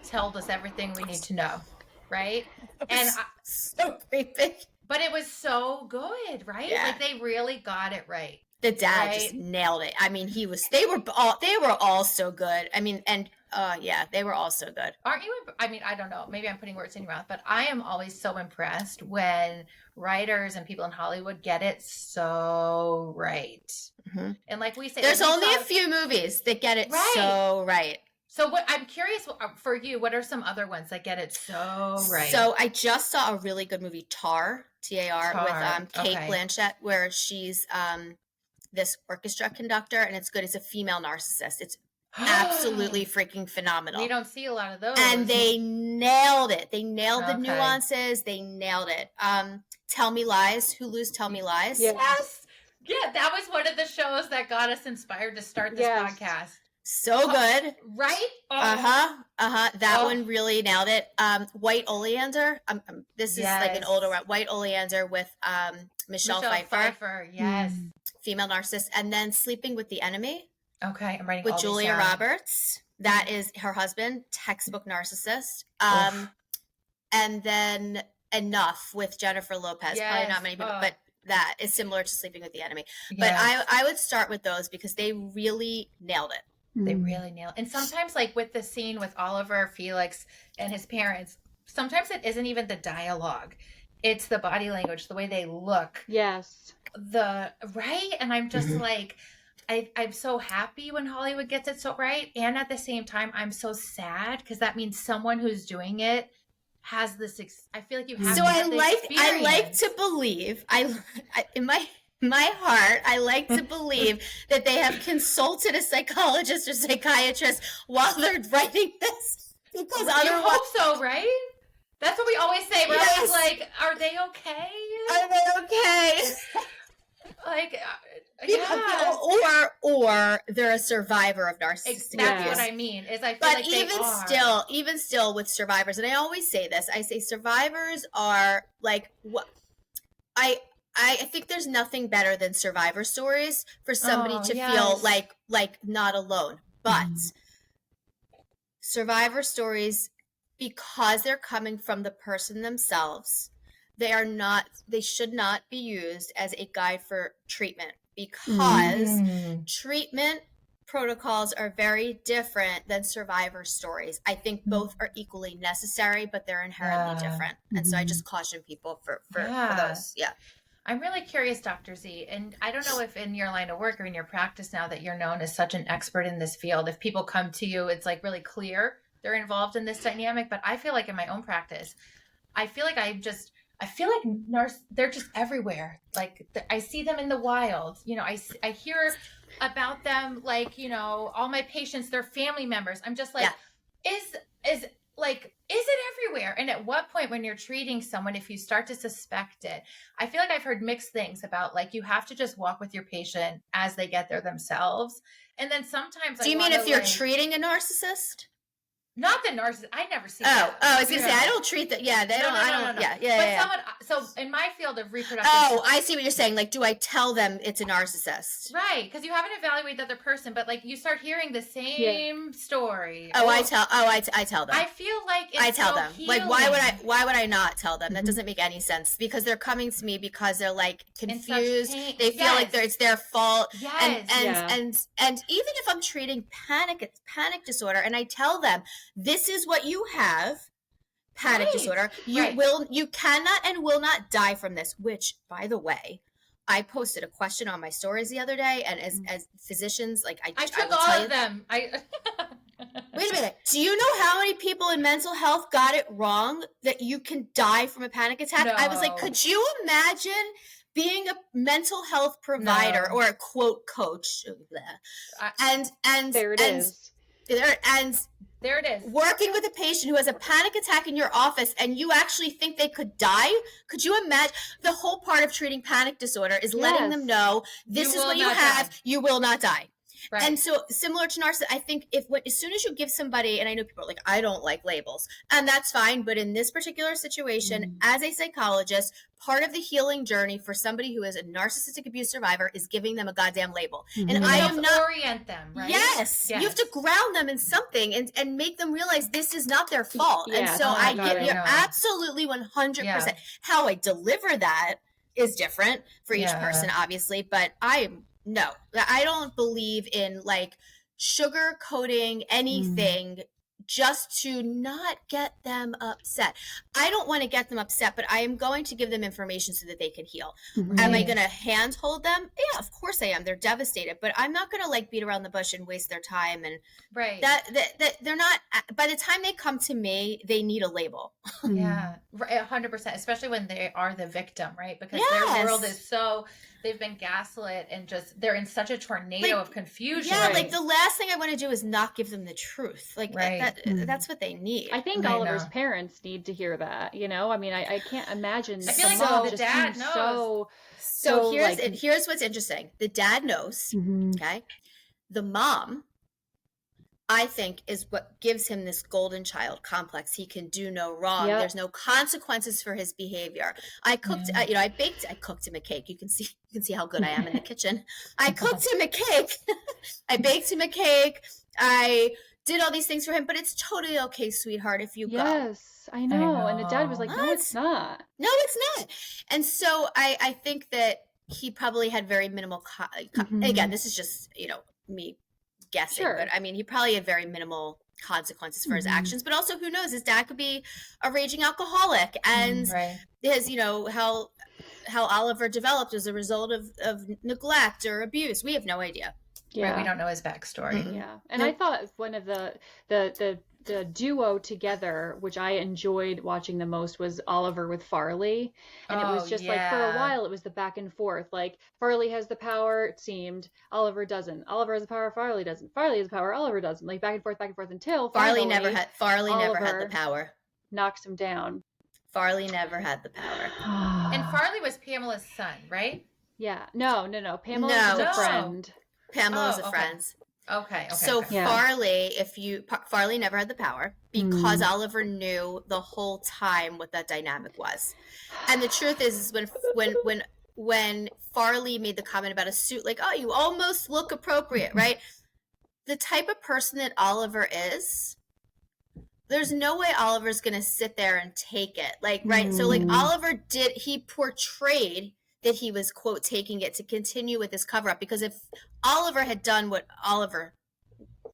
told us everything we need to know. Right? And so creepy. But it was so good, right? Yeah. Like they really got it right. The dad just nailed it. I mean, they were all so good. I mean, and they were all so good. Aren't you? I mean, I don't know. Maybe I'm putting words in your mouth, but I am always so impressed when writers and people in Hollywood get it so right. And like we say, there's only a few movies that get it so right. So what I'm curious for you, what are some other ones that get it so right? So I just saw a really good movie, Tar, T-A-R, with Kate Blanchett, where she's this orchestra conductor, and it's good. It's a female narcissist. It's absolutely freaking phenomenal. We don't see a lot of those. And they nailed it. They nailed the nuances. They nailed it. Tell Me Lies. Hulu's Tell Me Lies. Yes. Yeah, that was one of the shows that got us inspired to start this podcast. So good. Right? That one really nailed it. White Oleander. This is like an older one. White Oleander with Michelle Pfeiffer. Yes. Female narcissist. And then Sleeping with the Enemy. Okay, I'm writing with all Julia these down. Roberts. That is her husband, textbook narcissist. And then Enough with Jennifer Lopez. Yes. Probably not many people, but that is similar to Sleeping with the Enemy. But I would start with those because they really nailed it. They really nail it. And sometimes, like with the scene with Oliver, Felix, and his parents, sometimes it isn't even the dialogue. It's the body language, the way they look. Yes. And I'm just like, I'm so happy when Hollywood gets it so right. And at the same time, I'm so sad because that means someone who's doing it has this. I feel like you have. So to I have like to believe in my heart, I like to believe that they have consulted a psychologist or psychiatrist while they're writing this. Because otherwise, you hope so, right? That's what we always say. We're always like, "Are they okay? Are they okay?" Like, or they're a survivor of narcissistic abuse. That's what I mean. Is I feel but like even still with survivors, and I always say this, I say survivors are like what I think there's nothing better than survivor stories for somebody to feel like not alone. But survivor stories, because they're coming from the person themselves, they should not be used as a guide for treatment, because treatment protocols are very different than survivor stories. I think both are equally necessary, but they're inherently different. And so I just caution people for those. Yeah. I'm really curious, Dr. Z, and I don't know if in your line of work or in your practice now that you're known as such an expert in this field, if people come to you, it's like really clear they're involved in this dynamic. But I feel like in my own practice, I feel like they're just everywhere. Like I see them in the wild. You know, I hear about them, like, you know, all my patients, their family members. I'm just like, is it everywhere? And at what point when you're treating someone, if you start to suspect it, I feel like I've heard mixed things about, like, you have to just walk with your patient as they get there themselves. And then sometimes do you mean if you're treating a narcissist? Not the narcissist. I never see that. I was going to say, I don't treat that. Yeah, they don't. I don't. Yeah. Someone, so in my field of reproductive. Oh, I see what you're saying. Like, do I tell them it's a narcissist? Right. Because you haven't evaluated the other person, but like you start hearing the same story. I tell them. I feel like it's I tell them. Healing. Like, why would I not tell them? That doesn't make any sense, because they're coming to me because they're like confused. They feel like it's their fault. Yes. And even if I'm treating panic disorder, and I tell them, this is what you have, panic disorder. You cannot and will not die from this, which, by the way, I posted a question on my stories the other day, and as physicians, like I took all of them. Wait a minute. Do you know how many people in mental health got it wrong that you can die from a panic attack? No. I was like, could you imagine being a mental health provider or a quote coach, and there it is. There it is. Working with a patient who has a panic attack in your office, and you actually think they could die? Could you imagine? The whole part of treating panic disorder is letting them know this is what you have. You will not die. Right. And so, similar to narcissism, I think as soon as you give somebody, and I know people are like, I don't like labels, and that's fine, but in this particular situation, as a psychologist, part of the healing journey for somebody who is a narcissistic abuse survivor is giving them a goddamn label. And I am not orient them, right? Yes. You have to ground them in something and make them realize this is not their fault. And so you're absolutely 100%. How I deliver that is different for each person, obviously, but no, I don't believe in like sugar coating anything just to not get them upset. I don't want to get them upset, but I am going to give them information so that they can heal. Right. Am I going to handhold them? Yeah, of course I am. They're devastated, but I'm not going to like beat around the bush and waste their time. And that they're not, by the time they come to me, they need a label. Yeah, 100%, especially when they are the victim, right? Because their world is they've been gaslit and just, they're in such a tornado of confusion. Yeah, like the last thing I want to do is not give them the truth. Like that's what they need. I think Oliver's parents need to hear that, you know? I mean, I can't imagine. I feel like the dad knows. So here's what's interesting. The dad knows, okay? The mom, I think, is what gives him this golden child complex. He can do no wrong. There's no consequences for his behavior. I cooked, I cooked him a cake. You can see how good I am in the kitchen. I cooked him a cake. I baked him a cake. I did all these things for him, but it's totally okay, sweetheart, if you go. Yes, I know. And the dad was like, no, it's not. No, it's not. And so I think that he probably had very minimal, again, this is just, me guessing, but I mean, he probably had very minimal consequences for his actions, but also who knows, his dad could be a raging alcoholic, and his, how Oliver developed as a result of neglect or abuse. We have no idea. Yeah. Right? We don't know his backstory. Mm-hmm. Yeah. And I thought one of the duo together, which I enjoyed watching the most, was Oliver with Farleigh. And it was just like, for a while, it was the back and forth. Like, Farleigh has the power, it seemed. Oliver doesn't. Oliver has the power, Farleigh doesn't. Farleigh has the power, Oliver doesn't. Like, back and forth until Farleigh never had the power. Knocks him down. Farleigh never had the power. And Farleigh was Pamela's son, right? Yeah. No. Pamela's a friend. Pamela's a friend. Okay. So Farleigh, Farleigh never had the power because Oliver knew the whole time what that dynamic was. And the truth is when Farleigh made the comment about a suit, like, oh, you almost look appropriate, right? The type of person that Oliver is, there's no way Oliver's going to sit there and take it. Like, right. So like Oliver he portrayed that he was, quote, taking it to continue with his cover up, because if Oliver had done what Oliver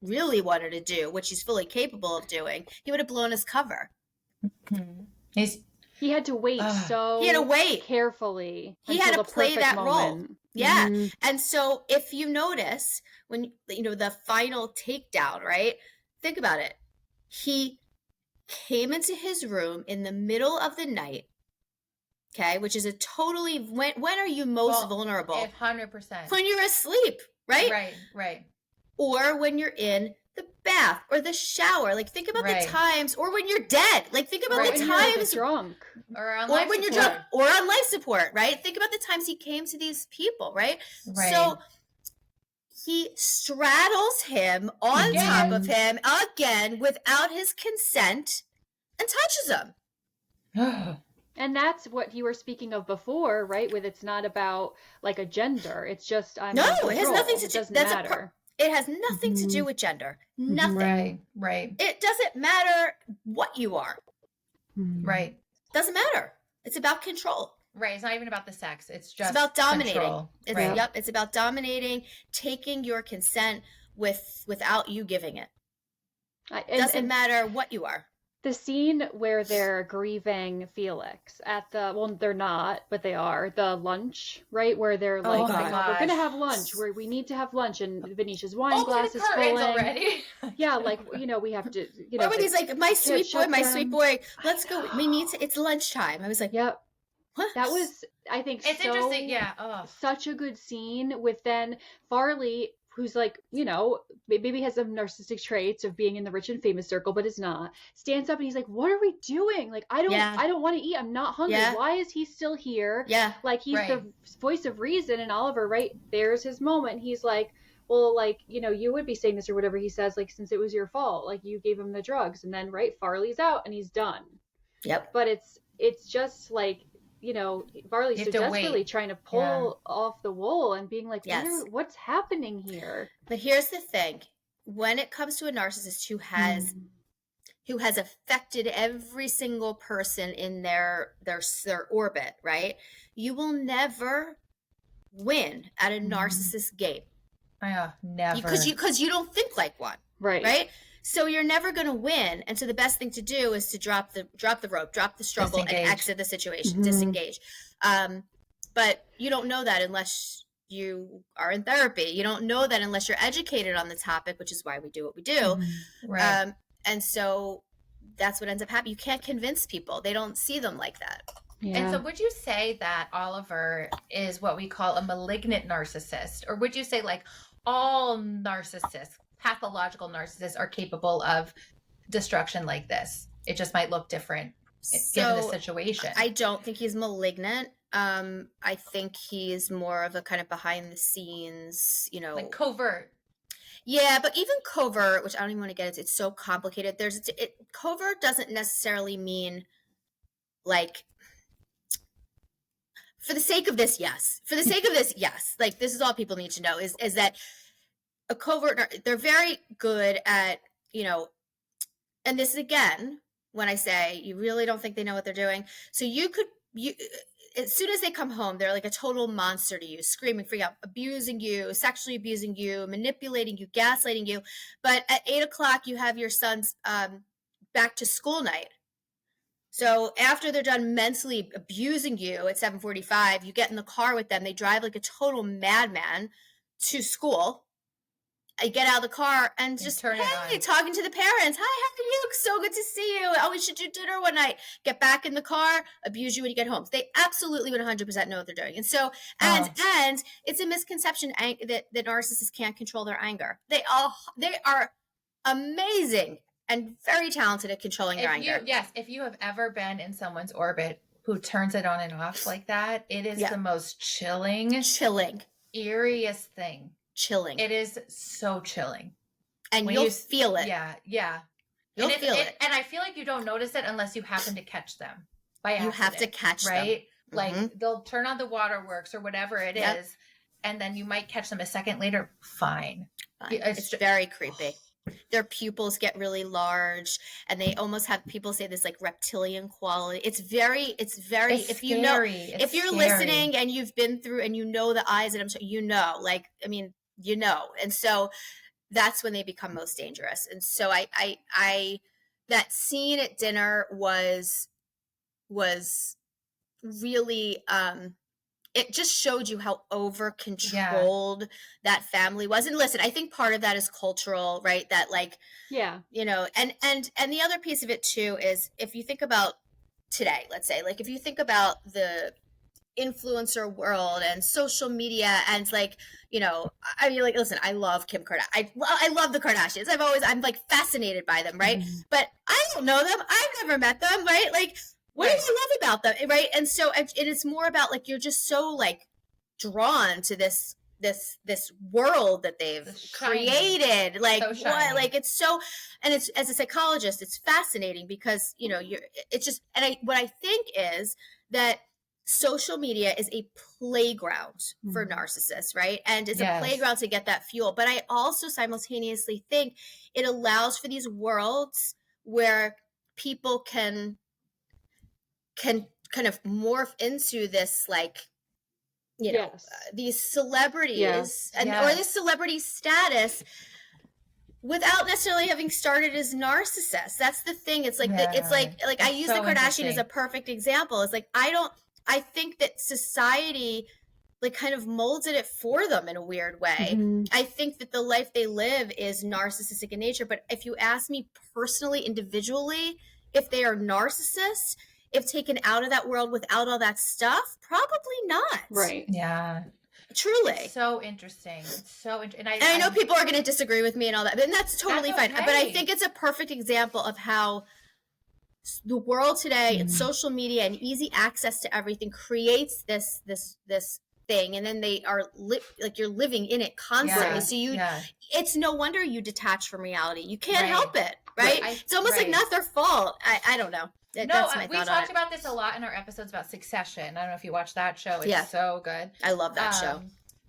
really wanted to do, which he's fully capable of doing, he would have blown his cover. He had to wait he had to wait carefully. He had to play that role. Yeah. And so if you notice when, the final takedown, right? Think about it. He came into his room in the middle of the night. Okay, which is a totally, when are you most vulnerable? 100%. When you're asleep, right? Right. Or when you're in the bath or the shower. Like, think about the times, or when you're dead. Like, think about the times. Drunk. Or when you're drunk. Or on life support, right? Think about the times he came to these people, right? So he straddles him on top of him again without his consent and touches him. And that's what you were speaking of before, right? With it's not about like a gender. It's just it has nothing to do. It doesn't matter. It has nothing to do with gender. Nothing. Right. It doesn't matter what you are. Right. Doesn't matter. It's about control. Right. It's not even about the sex. It's just about dominating. Control. It's about dominating, taking your consent without you giving it. It doesn't matter what you are. The scene where they're grieving Felix at they're not, but they are, the lunch, right? Where they're like, oh my God, we're going to have lunch, where we need to have lunch, and Venetia's wine glass is filling. Already. Yeah, like, we have to, Or when he's like, my sweet boy, let's go. We need to, it's lunchtime. I was like, yep. What? That was, I think, it's interesting. Yeah. Such a good scene with then Farleigh, who's like, maybe has some narcissistic traits of being in the rich and famous circle, but is not, stands up and he's like, what are we doing? Like, I don't want to eat. I'm not hungry. Yeah. Why is he still here? Yeah. Like, he's the voice of reason. And Oliver, right, there's his moment. He's like, well, like, you would be saying this or whatever he says, like, since it was your fault, like, you gave him the drugs. And then, right, Farleigh's out and he's done. Yep. But it's just like, Farleigh's so desperately trying to pull off the wool and being like, what's happening here? But here's the thing. When it comes to a narcissist who has affected every single person in their orbit, right? You will never win at a narcissist game. Never. Because you don't think like one. Right? So you're never going to win. And so the best thing to do is to drop the rope, drop the struggle, and exit the situation, disengage. But you don't know that unless you are in therapy. You don't know that unless you're educated on the topic, which is why we do what we do. Right. And so that's what ends up happening. You can't convince people. They don't see them like that. Yeah. And so would you say that Oliver is what we call a malignant narcissist? Or would you say like all narcissists, pathological narcissists, are capable of destruction like this? It just might look different given the situation. I don't think he's malignant. I think he's more of a kind of behind the scenes, like covert. Yeah, but even covert, which I don't even want to get into, it's so complicated. Covert doesn't necessarily mean like, for the sake of this, yes. For the sake of this, yes. Like, this is all people need to know is that a covert, they're very good at, and this is again, when I say you really don't think they know what they're doing. So you as soon as they come home, they're like a total monster to you, screaming, freaking out, abusing you, sexually abusing you, manipulating you, gaslighting you. But at 8:00, you have your son's back to school night. So after they're done mentally abusing you at 7:45, you get in the car with them. They drive like a total madman to school. I get out of the car and just, turn it hey, on. talking to the parents. Hi, how are you? So good to see you. Oh, we should do dinner one night. Get back in the car, abuse you when you get home. They absolutely 100% know what they're doing. And so, and it's a misconception that narcissists can't control their anger. They are amazing and very talented at controlling their anger. If you have ever been in someone's orbit who turns it on and off like that, it is the most chilling, eeriest thing. Chilling. It is so chilling. And you'll feel it. Yeah. You'll feel it. And I feel like you don't notice it unless you happen to catch them by accident. You have to catch them. Right? Like they'll turn on the waterworks or whatever it is, and then you might catch them a second later. Fine. It's very creepy. Their pupils get really large, and they almost have, people say this like reptilian quality. It's very, if scary. You know, if you're listening and you've been through and you know the eyes, and I'm sure you know, like, I mean, you know, and so that's when they become most dangerous. And so I that scene at dinner was really, it just showed you how over controlled that family was. And listen, I think part of that is cultural, right? That like, you know, and the other piece of it too is, if you think about today, let's say, like if you think about the influencer world and social media, and like, you know, I mean, like, listen, I love Kim Kardashian. I love the Kardashians. I'm like fascinated by them, right? But I don't know them. I've never met them, right? Like, what do you love about them, right? And so it's more about like, you're just so like drawn to this world that they've created, like so what, like it's so, and it's, as a psychologist, it's fascinating because, you know, it's just, and what I think is that social media is a playground for narcissists, right? And it's a playground to get that fuel. But I also simultaneously think it allows for these worlds where people can kind of morph into this, like, you know, these celebrities or this celebrity status without necessarily having started as narcissists. That's the thing. It's like, it's like I use the Kardashian as a perfect example. It's like, I think that society like kind of molded it for them in a weird way. I think that the life they live is narcissistic in nature. But if you ask me personally, individually, if they are narcissists, if taken out of that world without all that stuff, probably not. Right. Yeah. Truly. It's so interesting. And I know people are going to disagree with me and all that, and that's totally fine. Okay. But I think it's a perfect example of how the world today and social media and easy access to everything creates this thing, and then they are like you're living in it constantly. So it's no wonder you detach from reality. You can't help it, right? It's almost like not their fault. I don't know. We talked about this a lot in our episodes about Succession. I don't know if you watched that show. It's so good. I love that show.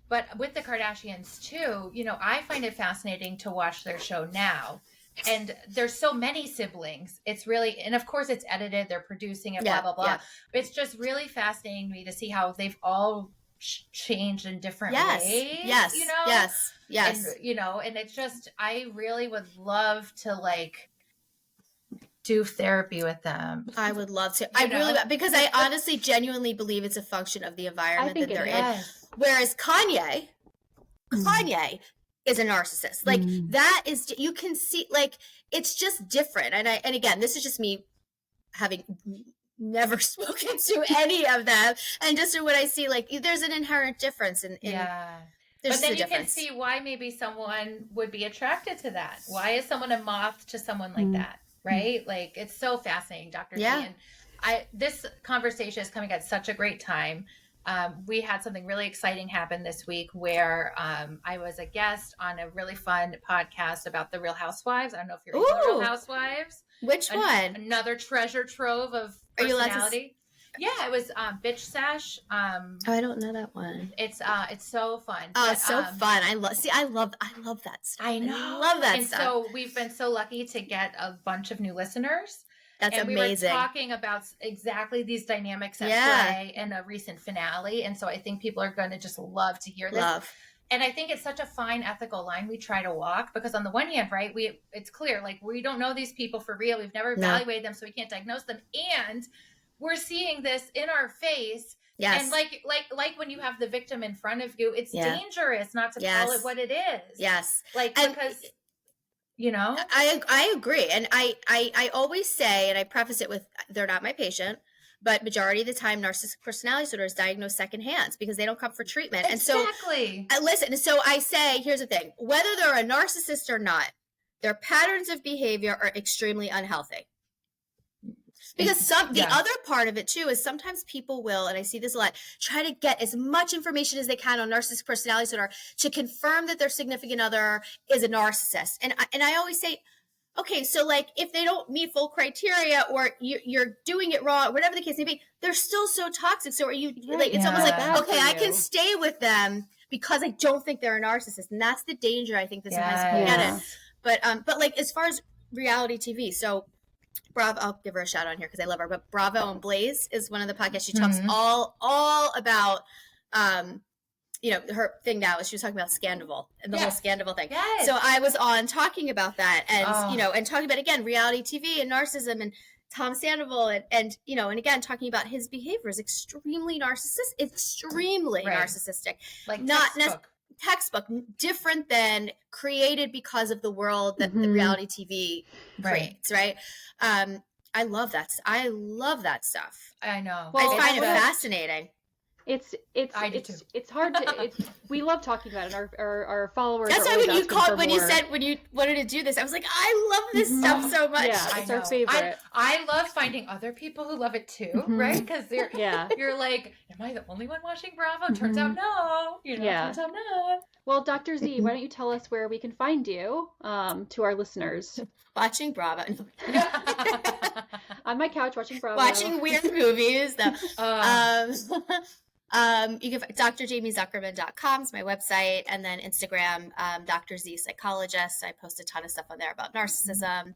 But with the Kardashians too, you know, I find it fascinating to watch their show now. And there's so many siblings. It's really, and of course it's edited, they're producing it, blah, blah, blah. Yeah. It's just really fascinating to me to see how they've all changed in different ways. Yes. You know? Yes. And, you know, and it's just, I really would love to like do therapy with them. I would love to. Because I honestly, genuinely believe it's a function of the environment that they're in. Whereas Kanye is a narcissist. Like that is, you can see, like, it's just different. And again, this is just me having never spoken to any of them. And just what I see, like, there's an inherent difference in but then you can see why maybe someone would be attracted to that. Why is someone a moth to someone like that? Right? Like, it's so fascinating, Dr. Z. And this conversation is coming at such a great time. We had something really exciting happen this week where I was a guest on a really fun podcast about the Real Housewives. I don't know if you're into the Real Housewives. Which one? Another treasure trove of personality. Yeah, it was Bitch Sesh. I don't know that one. It's so fun. Oh, it's so fun. I love that stuff. I know. I love that stuff. And so we've been so lucky to get a bunch of new listeners. That's and amazing. We were talking about exactly these dynamics at play in a recent finale. And so I think people are going to just love to hear this. And I think it's such a fine ethical line we try to walk, because on the one hand, right, it's clear, like, we don't know these people for real. We've never evaluated them, so we can't diagnose them. And we're seeing this in our face Yes. And like when you have the victim in front of you, it's dangerous not to call it what it is. Yes. Because I agree. And I always say, and I preface it with, they're not my patient, but majority of the time narcissistic personality disorder is diagnosed secondhand because they don't come for treatment. Exactly. And so listen, so I say, here's the thing, whether they're a narcissist or not, their patterns of behavior are extremely unhealthy. Because the other part of it too is sometimes people will, and I see this a lot, try to get as much information as they can on narcissistic personality disorder to confirm that their significant other is a narcissist. And I always say, okay, so like if they don't meet full criteria or you're doing it wrong, whatever the case may be, they're still so toxic. So are you like, it's almost like, okay, I can stay with them because I don't think they're a narcissist. And that's the danger I think that sometimes people get it. But like as far as reality TV, so Bravo, I'll give her a shout out here because I love her, but Bravo and Blaze is one of the podcasts. She talks all about, her thing now is she was talking about Scandival and the whole Scandival thing. Yes. So I was on talking about that and, and talking about, again, reality TV and narcissism and Tom Sandoval and again, talking about his behavior is extremely narcissistic. Like not textbook, different than created because of the world that the reality TV creates, right? I love that. I love that stuff. I know. Well, I find it fascinating. It's hard to. We love talking about it. Our followers. That's why when you said when you wanted to do this, I was like, I love this stuff so much. Yeah, it's our favorite. I love finding other people who love it too, right? Because you're like, am I the only one watching Bravo? Turns out no. Turns out no. Well, Dr. Z, why don't you tell us where we can find you to our listeners? Watching Bravo. On my couch watching Bravo. Watching weird movies. You can drjamiezuckerman.com is my website, and then Instagram, Dr. Z Psychologist. I post a ton of stuff on there about narcissism.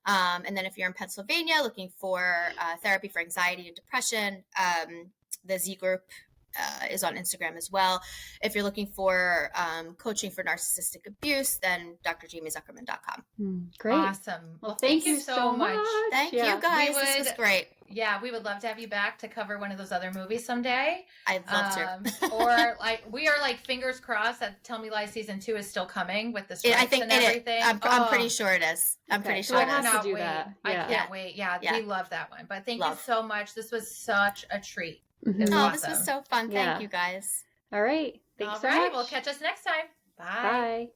And then if you're in Pennsylvania looking for therapy for anxiety and depression, the Z Group is on Instagram as well. If you're looking for coaching for narcissistic abuse, then drjamiezuckerman.com. Great. Awesome. Well, thank you so much. Thank you guys. This was great. Yeah, we would love to have you back to cover one of those other movies someday. I'd love to. Or we are fingers crossed that Tell Me Lies season 2 is still coming with the strikes and everything. I'm pretty sure it is. I'm pretty sure it is. I do that. I can't wait. Yeah, we love that one. But thank you so much. This was such a treat. Awesome. This was so fun. Thank you guys. All right. Thanks so much. We'll catch us next time. Bye. Bye.